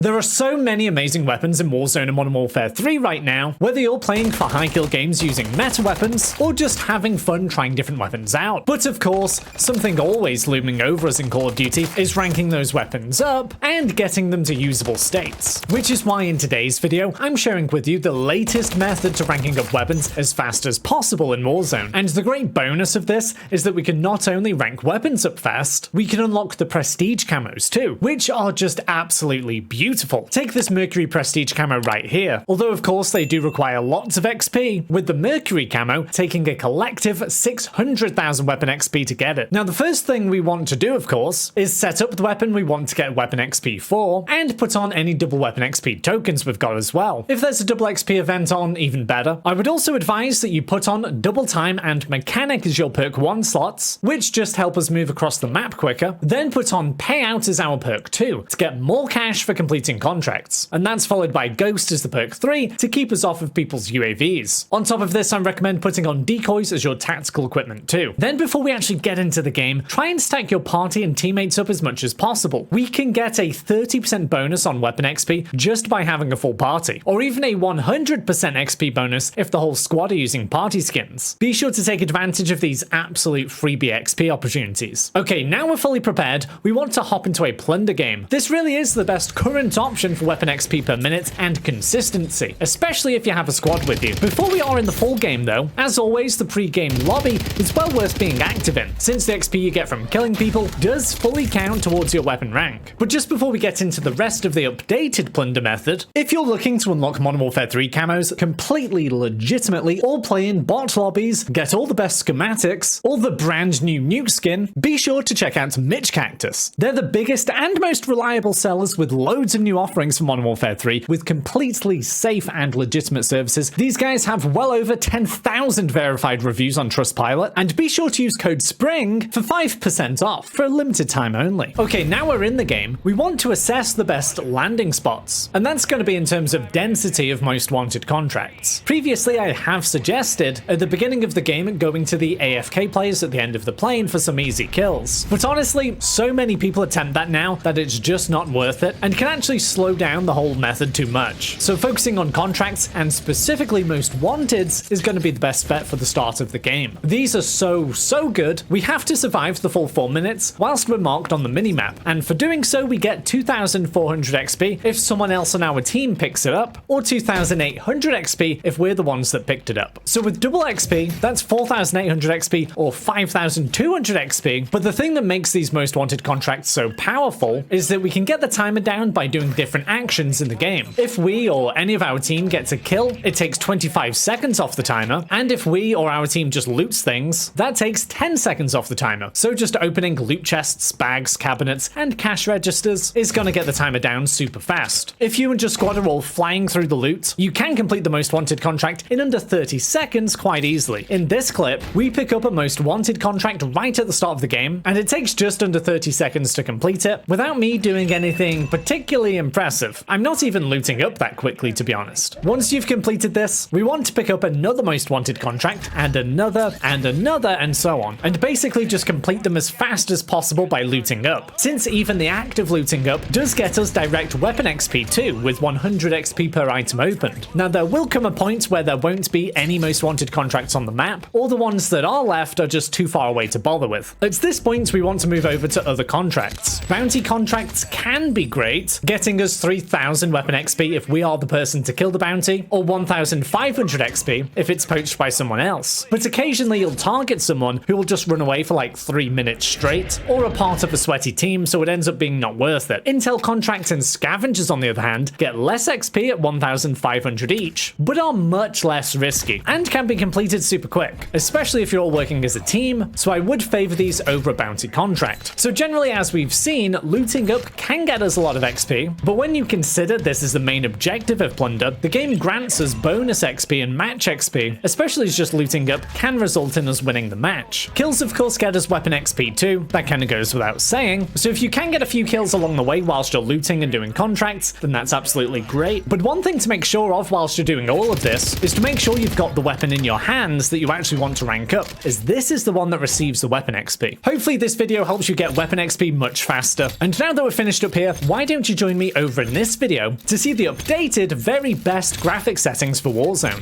There are so many amazing weapons in Warzone and Modern Warfare 3 right now, whether you're playing for high kill games using meta weapons, or just having fun trying different weapons out. But of course, something always looming over us in Call of Duty is ranking those weapons up and getting them to usable states. Which is why in today's video, I'm sharing with you the latest method to ranking up weapons as fast as possible in Warzone. And the great bonus of this is that we can not only rank weapons up fast, we can unlock the prestige camos too, which are just absolutely beautiful. Take this Mercury Prestige camo right here. Although of course they do require lots of XP, with the Mercury camo taking a collective 600,000 weapon XP to get it. Now the first thing we want to do of course is set up the weapon we want to get weapon XP for, and put on any double weapon XP tokens we've got as well. If there's a double XP event on, even better. I would also advise that you put on double time and mechanic as your perk 1 slots, which just help us move across the map quicker. Then put on payout as our perk 2 to get more cash for completing contracts, and that's followed by Ghost as the perk 3 to keep us off of people's UAVs. On top of this, I recommend putting on decoys as your tactical equipment too. Then before we actually get into the game, try and stack your party and teammates up as much as possible. We can get a 30% bonus on weapon XP just by having a full party, or even a 100% XP bonus if the whole squad are using party skins. Be sure to take advantage of these absolute freebie XP opportunities. Okay, now we're fully prepared, we want to hop into a Plunder game. This really is the best current option for weapon XP per minute and consistency, especially if you have a squad with you. Before we are in the full game though, as always, the pre-game lobby is well worth being active in, since the XP you get from killing people does fully count towards your weapon rank. But just before we get into the rest of the updated Plunder method, if you're looking to unlock Modern Warfare 3 camos completely legitimately, or play in bot lobbies, get all the best schematics, or the brand new nuke skin, be sure to check out Mitch Cactus. They're the biggest and most reliable sellers with loads of new offerings for Modern Warfare 3 with completely safe and legitimate services. These guys have well over 10,000 verified reviews on Trustpilot, and be sure to use code SPRING for 5% off for a limited time only. Okay, now we're in the game, we want to assess the best landing spots, and that's going to be in terms of density of most wanted contracts. Previously, I have suggested at the beginning of the game going to the AFK players at the end of the plane for some easy kills, but honestly, so many people attempt that now that it's just not worth it, and can actually slow down the whole method too much. So focusing on contracts, and specifically most wanteds, is going to be the best bet for the start of the game. These are so good, we have to survive the full 4 minutes whilst we're marked on the minimap, and for doing so we get 2,400 XP if someone else on our team picks it up, or 2,800 XP if we're the ones that picked it up. So with double XP, that's 4,800 XP or 5,200 XP, but the thing that makes these most wanted contracts so powerful is that we can get the timer down by doing different actions in the game. If we or any of our team gets a kill, it takes 25 seconds off the timer, and if we or our team just loots things, that takes 10 seconds off the timer. So just opening loot chests, bags, cabinets, and cash registers is gonna get the timer down super fast. If you and your squad are all flying through the loot, you can complete the most wanted contract in under 30 seconds quite easily. In this clip, we pick up a most wanted contract right at the start of the game, and it takes just under 30 seconds to complete it without me doing anything particularly impressive. I'm not even looting up that quickly, to be honest. Once you've completed this, we want to pick up another most wanted contract, and another, and so on, and basically just complete them as fast as possible by looting up, since even the act of looting up does get us direct weapon XP too, with 100 XP per item opened. Now there will come a point where there won't be any most wanted contracts on the map, or the ones that are left are just too far away to bother with. At this point we want to move over to other contracts. Bounty contracts can be great, getting us 3,000 weapon XP if we are the person to kill the bounty, or 1,500 XP if it's poached by someone else. But occasionally you'll target someone who will just run away for like 3 minutes straight, or a part of a sweaty team, so it ends up being not worth it. Intel contracts and scavengers, on the other hand, get less XP at 1,500 each, but are much less risky, and can be completed super quick, especially if you're all working as a team, so I would favor these over a bounty contract. So generally, as we've seen, looting up can get us a lot of XP, but when you consider this is the main objective of Plunder, the game grants us bonus XP and match XP, especially as just looting up can result in us winning the match. Kills of course get us weapon XP too, that kinda goes without saying, so if you can get a few kills along the way whilst you're looting and doing contracts, then that's absolutely great. But one thing to make sure of whilst you're doing all of this is to make sure you've got the weapon in your hands that you actually want to rank up, as this is the one that receives the weapon XP. Hopefully this video helps you get weapon XP much faster, and now that we're finished up here, why don't you join join me over in this video to see the updated very best graphics settings for Warzone.